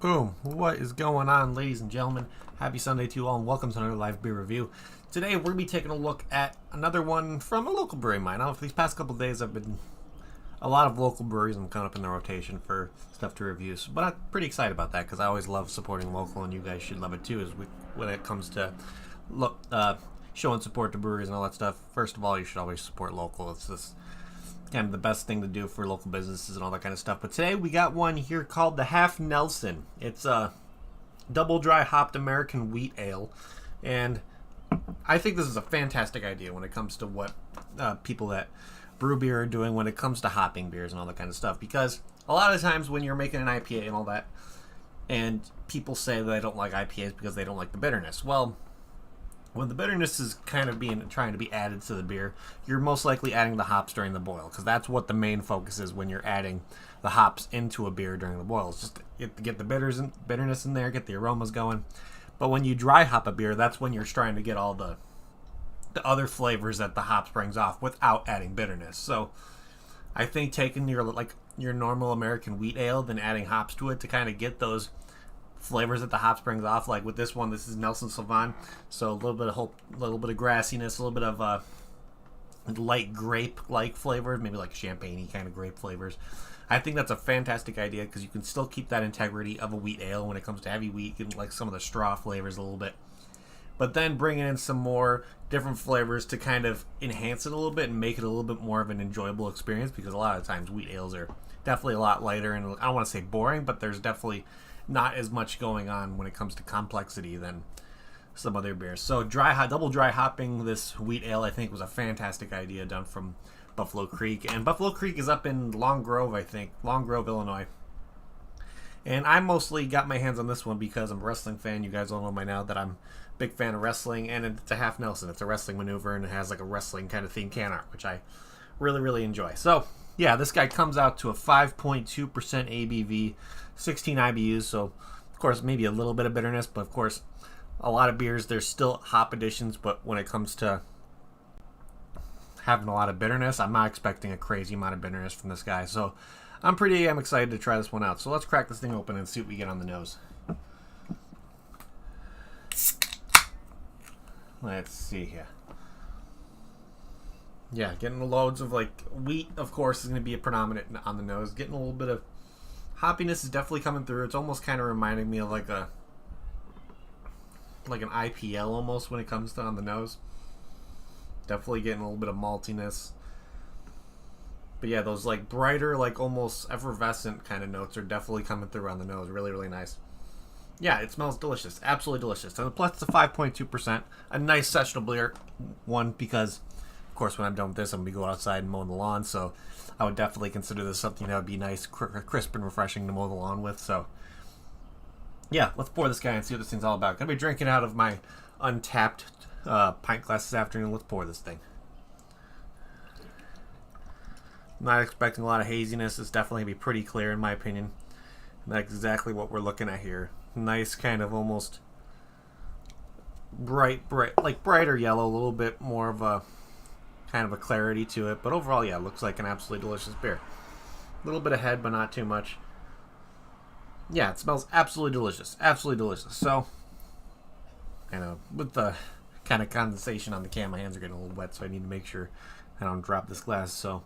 Boom. What is going on, ladies and gentlemen? Happy Sunday to you all, and welcome to another live beer review. Today, we're going to be taking a look at another one from a local brewery of mine. I don't know, for these past couple of days, I've been a lot of local breweries and coming up in the rotation for stuff to review. But I'm pretty excited about that because I always love supporting local, and you guys should love it too. When it comes to showing support to breweries and all that stuff, first of all, you should always support local. It's just kind of the best thing to do for local businesses and all that kind of stuff. But today we got one here called the Half Nelson. It's a double dry hopped American wheat ale, and I think this is a fantastic idea when it comes to what people that brew beer are doing when it comes to hopping beers and all that kind of stuff. Because a lot of times when you're making an IPA and all that, and people say they don't like IPAs because they don't like the bitterness. Well, when the bitterness is kind of trying to be added to the beer, you're most likely adding the hops during the boil, because that's what the main focus is when you're adding the hops into a beer during the boil. It's just to get the bitterness in there, get the aromas going. But when you dry hop a beer, that's when you're trying to get all the other flavors that the hops brings off without adding bitterness. So I think taking your normal American wheat ale, then adding hops to it to kind of get those flavors that the hops brings off. Like with this one, this is Nelson Sauvin, so a little bit of grassiness, a little bit of light grape-like flavors, maybe like champagne-y kind of grape flavors. I think that's a fantastic idea because you can still keep that integrity of a wheat ale when it comes to heavy wheat, and like some of the straw flavors a little bit, but then bringing in some more different flavors to kind of enhance it a little bit and make it a little bit more of an enjoyable experience, because a lot of times wheat ales are definitely a lot lighter, and I don't want to say boring, but there's definitely not as much going on when it comes to complexity than some other beers. So double dry hopping this wheat ale, I think, was a fantastic idea done from Buffalo Creek. And Buffalo Creek is up in Long Grove, Illinois. And I mostly got my hands on this one because I'm a wrestling fan. You guys all know by now that I'm a big fan of wrestling, and it's a Half Nelson. It's a wrestling maneuver, and it has like a wrestling kind of theme can art, which I really, really enjoy. So yeah, this guy comes out to a 5.2% ABV, 16 IBUs, so of course maybe a little bit of bitterness, but of course a lot of beers, there's still hop additions, but when it comes to having a lot of bitterness, I'm not expecting a crazy amount of bitterness from this guy. So I'm excited to try this one out. So let's crack this thing open and see what we get on the nose. Let's see here. Yeah, getting loads of wheat, of course, is going to be a predominant on the nose. Getting a little bit of hoppiness is definitely coming through. It's almost kind of reminding me of like an IPL almost when it comes to on the nose. Definitely getting a little bit of maltiness. But yeah, those brighter, almost effervescent kind of notes are definitely coming through on the nose. Really, really nice. Yeah, it smells delicious. Absolutely delicious. And plus it's a 5.2%. A nice sessionable beer one, because of course, when I'm done with this, I'm going to go outside and mow the lawn, so I would definitely consider this something that would be nice, crisp, and refreshing to mow the lawn with. So, yeah, let's pour this guy and see what this thing's all about. Going to be drinking out of my untapped pint glass this afternoon. Let's pour this thing. Not expecting a lot of haziness. It's definitely going to be pretty clear, in my opinion. And that's exactly what we're looking at here. Nice kind of almost brighter yellow, a little bit more of a kind of a clarity to it, but overall, yeah, it looks like an absolutely delicious beer. A little bit of head, but not too much. Yeah, it smells absolutely delicious. So, with the kind of condensation on the can, my hands are getting a little wet, so I need to make sure I don't drop this glass. So,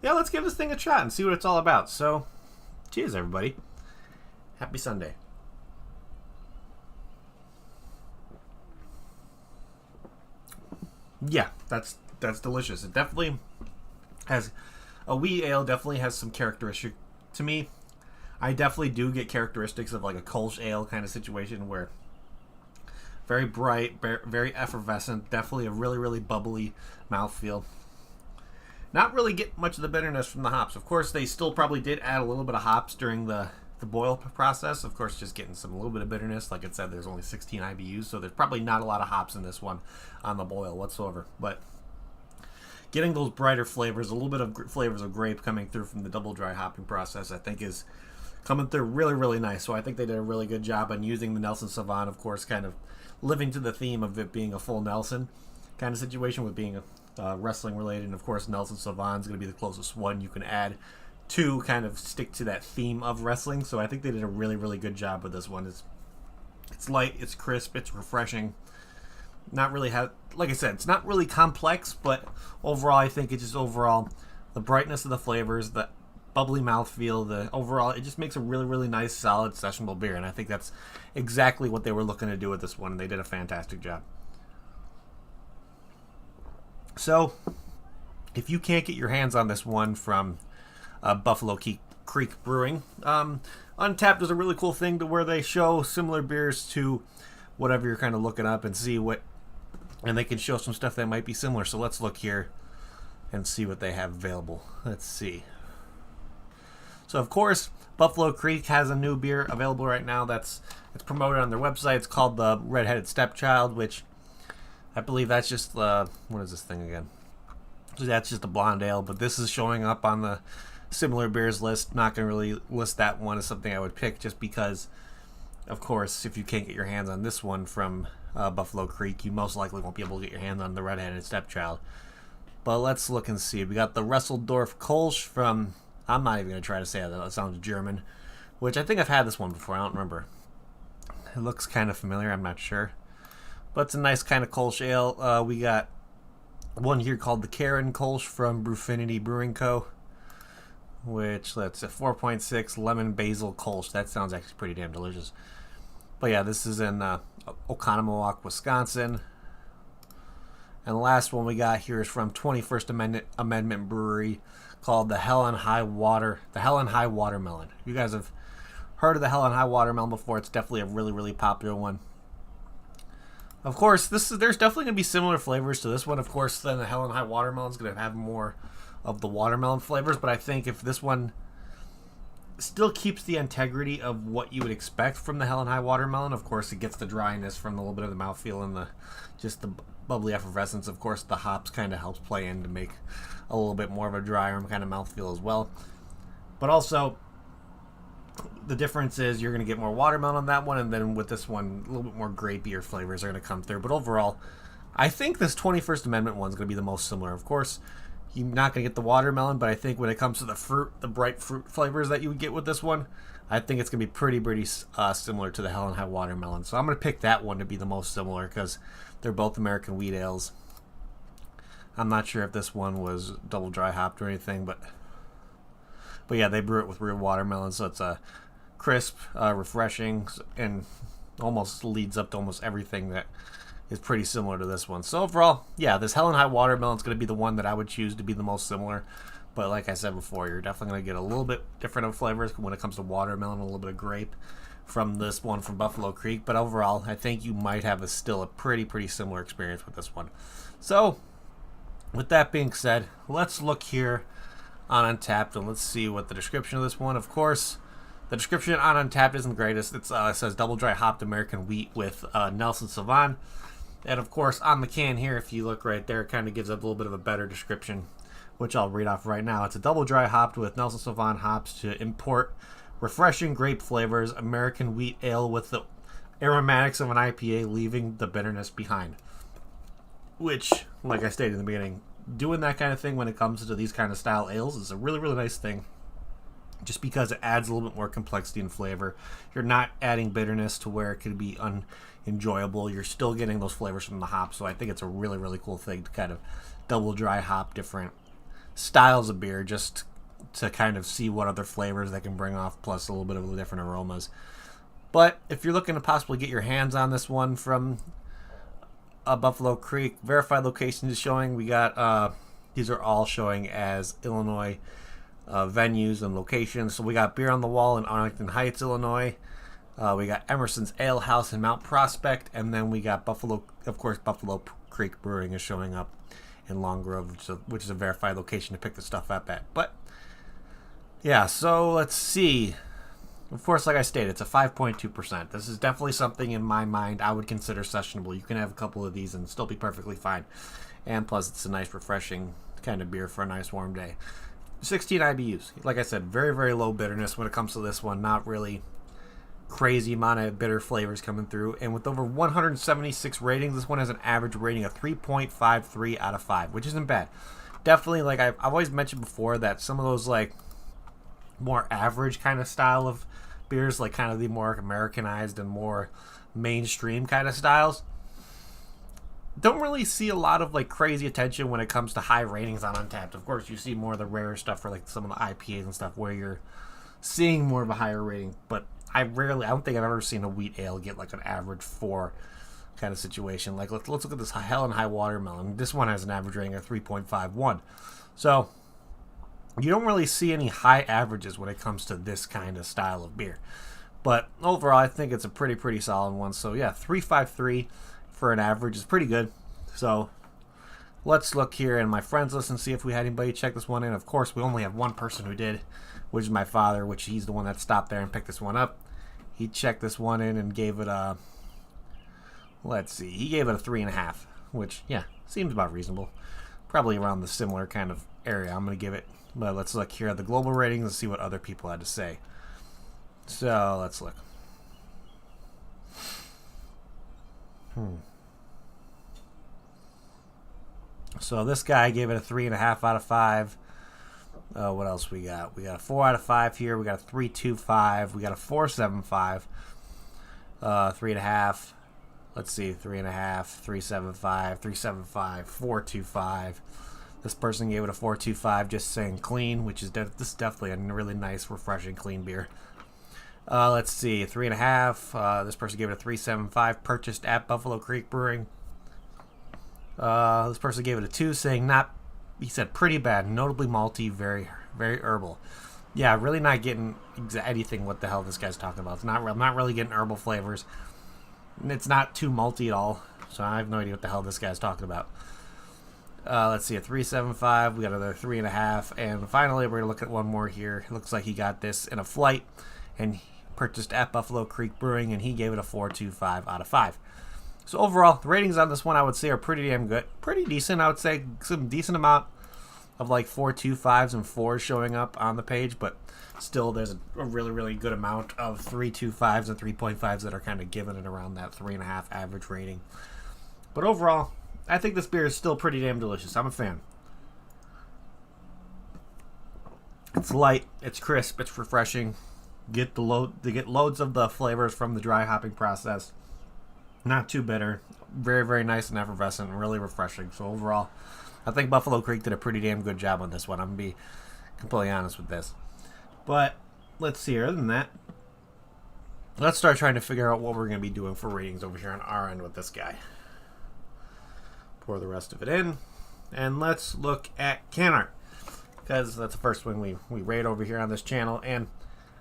yeah, let's give this thing a shot and see what it's all about. So, cheers, everybody. Happy Sunday. Yeah, that's delicious. It definitely has a wheat ale. Definitely has some characteristic to me. I definitely do get characteristics of like a Kolsch ale kind of situation, where very bright, very effervescent. Definitely a really, really bubbly mouthfeel. Not really get much of the bitterness from the hops. Of course, they still probably did add a little bit of hops during the boil process. Of course, just getting a little bit of bitterness. Like it said, there's only 16 IBUs, so there's probably not a lot of hops in this one on the boil whatsoever. But getting those brighter flavors, a little bit of flavors of grape coming through from the double dry hopping process, I think is coming through really, really nice. So I think they did a really good job on using the Nelson Sauvin, of course, kind of living to the theme of it being a full Nelson kind of situation with being wrestling related. And of course, Nelson Sauvin is going to be the closest one you can add to kind of stick to that theme of wrestling. So I think they did a really, really good job with this one. It's light, it's crisp, it's refreshing. Not really like I said, it's not really complex, but overall I think it's just overall the brightness of the flavors, the bubbly mouthfeel, the overall, it just makes a really, really nice, solid, sessionable beer. And I think that's exactly what they were looking to do with this one, and they did a fantastic job. So, if you can't get your hands on this one from Buffalo Creek Brewing, Untapped is a really cool thing to where they show similar beers to whatever you're kind of looking up and see what, and they can show some stuff that might be similar. So let's look here and see what they have available. Let's see. So of course, Buffalo Creek has a new beer available right now it's promoted on their website. It's called the Red-Headed Stepchild, which I believe that's just what is this thing again? So that's just a blonde ale, but this is showing up on the similar beers list. Not going to really list that one as something I would pick just because, of course, if you can't get your hands on this one from Buffalo Creek, you most likely won't be able to get your hands on the Red-Headed Stepchild. But let's look and see. We got the Resseldorf Kolsch from, I'm not even going to try to say that sounds German, which I think I've had this one before. I don't remember. It looks kind of familiar. I'm not sure. But it's a nice kind of Kolsch ale. We got one here called the Karen Kolsch from Brewfinity Brewing Co., which, that's a 4.6 lemon basil Kolsch. That sounds actually pretty damn delicious. But yeah, this is in Oconomowoc, Wisconsin. And the last one we got here is from 21st Amendment Brewery, called the Hell and High Watermelon. You guys have heard of the Hell and High Watermelon before. It's definitely a really, really popular one. Of course, there's definitely going to be similar flavors to this one. Of course, then the Hell and High Watermelon is going to have more of the watermelon flavors, but I think if this one still keeps the integrity of what you would expect from the Hell and High Watermelon, of course, it gets the dryness from a little bit of the mouthfeel and just the bubbly effervescence. Of course, the hops kind of helps play in to make a little bit more of a drier kind of mouthfeel as well. But also, the difference is you're going to get more watermelon on that one, and then with this one, a little bit more grapier flavors are going to come through. But overall, I think this 21st Amendment one's going to be the most similar. Of course, you're not going to get the watermelon, but I think when it comes to the fruit, the bright fruit flavors that you would get with this one, I think it's going to be pretty similar to the Hell and High Watermelon. So I'm going to pick that one to be the most similar because they're both American wheat ales. I'm not sure if this one was double dry hopped or anything, but yeah, they brew it with real watermelon, so it's a crisp, refreshing, and almost leads up to almost everything that is pretty similar to this one. So overall, yeah, this Hell and High Watermelon is going to be the one that I would choose to be the most similar. But like I said before, you're definitely going to get a little bit different of flavors when it comes to watermelon, a little bit of grape from this one from Buffalo Creek. But overall, I think you might have still a pretty similar experience with this one. So with that being said, let's look here on Untapped and let's see what the description of this one. Of course, the description on Untapped isn't the greatest. It says double dry hopped American wheat with Nelson Sauvin. And of course, on the can here, if you look right there, it kind of gives a little bit of a better description, which I'll read off right now. It's a double dry hopped with Nelson Sauvin hops to import refreshing grape flavors, American wheat ale with the aromatics of an IPA, leaving the bitterness behind. Which, like I stated in the beginning, doing that kind of thing when it comes to these kind of style ales is a really nice thing. Just because it adds a little bit more complexity and flavor. You're not adding bitterness to where it could be unenjoyable. You're still getting those flavors from the hops. So I think it's a really cool thing to kind of double dry hop different styles of beer just to kind of see what other flavors they can bring off, plus a little bit of the different aromas. But if you're looking to possibly get your hands on this one from Buffalo Creek, verified location is showing. We got these are all showing as Illinois venues and locations. So we got Beer on the Wall in Arlington Heights, Illinois. We got Emerson's Ale House in Mount Prospect, and then we got Buffalo Creek Brewing is showing up in Long Grove, which is a verified location to pick the stuff up at. But yeah, so let's see. Of course, like I stated, it's a 5.2%. This is definitely something in my mind I would consider sessionable. You can have a couple of these and still be perfectly fine. And plus, it's a nice, refreshing kind of beer for a nice warm day. 16 IBUs. Like I said, very low bitterness when it comes to this one. Not really crazy amount of bitter flavors coming through. And with over 176 ratings, this one has an average rating of 3.53 out of 5, which isn't bad. Definitely, like I've always mentioned before, that some of those like more average kind of style of beers, like kind of the more Americanized and more mainstream kind of styles. Don't really see a lot of like crazy attention when it comes to high ratings on Untappd. Of course, you see more of the rarer stuff for like some of the IPAs and stuff where you're seeing more of a higher rating. But I don't think I've ever seen a wheat ale get like an average 4 kind of situation. Like let's look at this Hell and High Watermelon. This one has an average rating of 3.51. So you don't really see any high averages when it comes to this kind of style of beer. But overall, I think it's a pretty solid one. So yeah, 3.53 for an average is pretty good. So let's look here in my friends list and see if we had anybody check this one in. Of course, we only have one person who did, which is my father, which he's the one that stopped there and picked this one up. He checked this one in and gave it a, let's see, he gave it a 3.5, which, yeah, seems about reasonable. Probably around the similar kind of area I'm going to give it. But let's look here at the global ratings and see what other people had to say. So let's look. So this guy gave it a 3.5 out of 5. What else we got? We got a 4 out of 5 here. We got a 3.25. We got a 4.75. 3.5. Let's see, 3.5, 3.75, 3.75, 4.25. This person gave it a 4.25, just saying clean, which is this is definitely a really nice, refreshing, clean beer. Let's see, 3.5. This person gave it a 3.75, purchased at Buffalo Creek Brewing. This person gave it a 2, saying he said pretty bad, notably malty, very herbal. Yeah, really not getting anything what the hell this guy's talking about. I'm not really getting herbal flavors. It's not too malty at all, so I have no idea what the hell this guy's talking about. Let's see, a 3.75. We got another 3.5, and finally we're gonna look at one more here. It looks like he got this in a flight, and he purchased at Buffalo Creek Brewing, and he gave it a 4.25 out of 5. So overall, the ratings on this one I would say are pretty damn good, pretty decent. I would say some decent amount of like 4.25s and 4s showing up on the page, but still there's a really good amount of 3.25s and 3.5s that are kind of given it around that 3.5 average rating. But overall, I think this beer is still pretty damn delicious. I'm a fan. It's light, it's crisp, it's refreshing. They get loads of the flavors from the dry hopping process. Not too bitter. Very nice and effervescent and really refreshing. So overall, I think Buffalo Creek did a pretty damn good job on this one. I'm going to be completely honest with this. But let's see, other than that, let's start trying to figure out what we're going to be doing for ratings over here on our end with this guy. Pour the rest of it in. And let's look at can art, because that's the first one we rate over here on this channel. And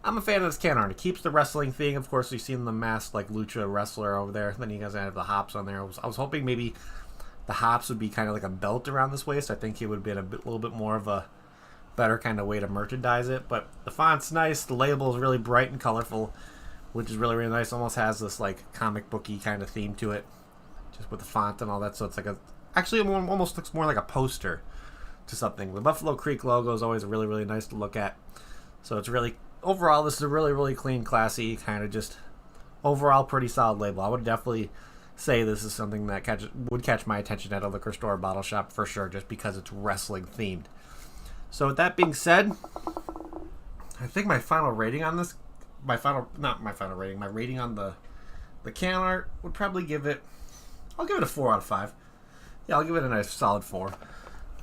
I'm a fan of this can art. It keeps the wrestling thing. Of course, you've seen the masked like lucha wrestler over there. Then you guys have the hops on there. I was hoping maybe the hops would be kind of like a belt around this waist. I think it would have been a little bit more of a better kind of way to merchandise it. But the font's nice. The label is really bright and colorful, which is really nice. Almost has this like comic booky kind of theme to it, just with the font and all that. So it's like actually it almost looks more like a poster to something. The Buffalo Creek logo is always really nice to look at. So it's really, overall, this is a really clean, classy, kind of just overall pretty solid label. I would definitely say this is something that would catch my attention at a liquor store or bottle shop for sure, just because it's wrestling themed. So with that being said, I think my final rating on this, my rating on the can art would probably I'll give it a 4 out of 5. Yeah, I'll give it a nice solid 4.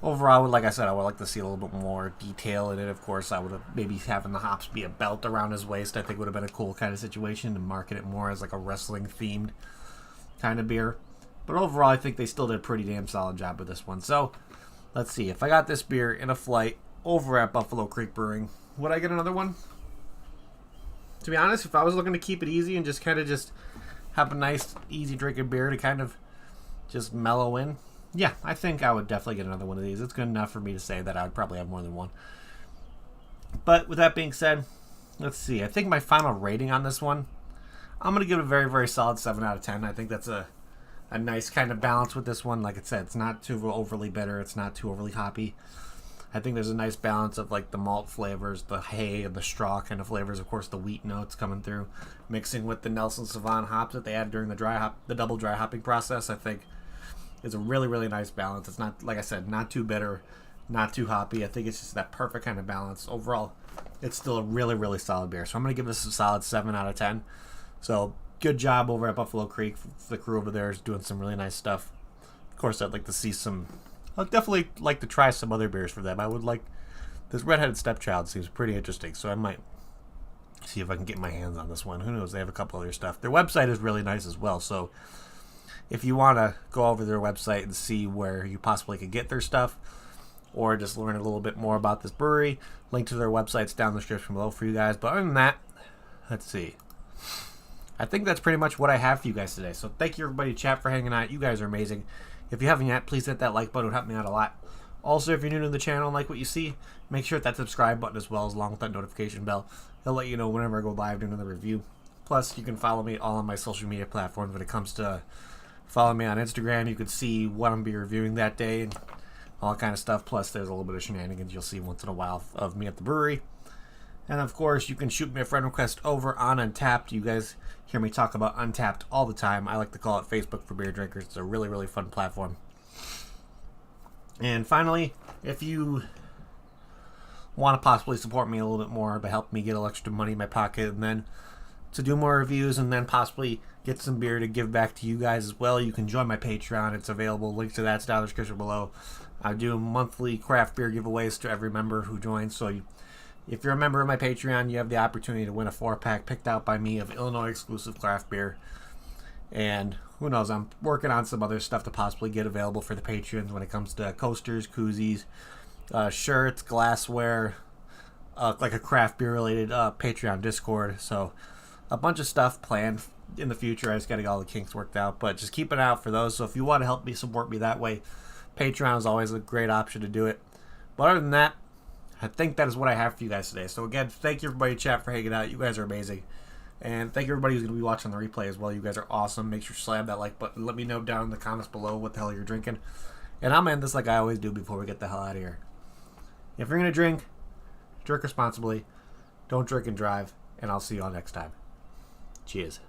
Overall, like I said, I would like to see a little bit more detail in it. Of course, I would have maybe having the hops be a belt around his waist. I think would have been a cool kind of situation to market it more as like a wrestling themed kind of beer. But overall, I think they still did a pretty damn solid job with this one. So let's see. If I got this beer in a flight over at Buffalo Creek Brewing, would I get another one? To be honest, if I was looking to keep it easy and just kind of just have a nice, easy drinking beer to kind of just mellow in, yeah, I think I would definitely get another one of these. It's good enough for me to say that I would probably have more than one. But with that being said, let's see. I think my final rating on this one, I'm going to give it a very solid 7 out of 10. I think that's a nice kind of balance with this one. Like I said, it's not too overly bitter. It's not too overly hoppy. I think there's a nice balance of like the malt flavors, the hay and the straw kind of flavors. Of course, the wheat notes coming through, mixing with the Nelson Sauvin hops that they added during the double dry hopping process. I think is a really nice balance. It's not, like I said, not too bitter, not too hoppy. I think it's just that perfect kind of balance. Overall, it's still a really, really solid beer. So I'm going to give this a solid 7 out of 10. So good job over at Buffalo Creek. The crew over there is doing some really nice stuff. Of course, I'd like to see some... I'd definitely like to try some other beers for them. I would like... This Redheaded Stepchild seems pretty interesting, so I might see if I can get my hands on this one. Who knows? They have a couple other stuff. Their website is really nice as well, so if you want to go over their website and see where you possibly could get their stuff, or just learn a little bit more about this brewery, link to their website's down in the description below for you guys. But other than that, let's see. I think that's pretty much what I have for you guys today. So thank you everybody in chat for hanging out. You guys are amazing. If you haven't yet, please hit that like button. It would help me out a lot. Also, if you're new to the channel and like what you see, make sure to hit that subscribe button as well, as along with that notification bell. It'll let you know whenever I go live doing another review. Plus, you can follow me all on my social media platforms. When it comes to following me on Instagram, you can see what I'm be reviewing that day and all that kind of stuff. Plus, there's a little bit of shenanigans you'll see once in a while of me at the brewery. And of course, you can shoot me a friend request over on Untapped. You guys hear me talk about Untapped all the time. I like to call it Facebook for beer drinkers. It's a really, really fun platform. And finally, if you want to possibly support me a little bit more by helping me get a little extra money in my pocket, and then to do more reviews, and then possibly get some beer to give back to you guys as well, you can join my Patreon. It's available. Link to that's down in the description below. I do monthly craft beer giveaways to every member who joins. So if you're a member of my Patreon, you have the opportunity to win a 4-pack picked out by me of Illinois exclusive craft beer. And who knows, I'm working on some other stuff to possibly get available for the patrons when it comes to coasters, koozies, shirts, glassware, like a craft beer related Patreon Discord. So a bunch of stuff planned in the future. I just got to get all the kinks worked out, but just keep an eye out for those. So if you want to help me support me that way, Patreon is always a great option to do it. But other than that, I think that is what I have for you guys today. So again, thank you everybody in chat for hanging out. You guys are amazing. And thank you everybody who's going to be watching the replay as well. You guys are awesome. Make sure to slam that like button. Let me know down in the comments below what the hell you're drinking. And I'm going to end this like I always do before we get the hell out of here. If you're going to drink responsibly. Don't drink and drive. And I'll see you all next time. Cheers.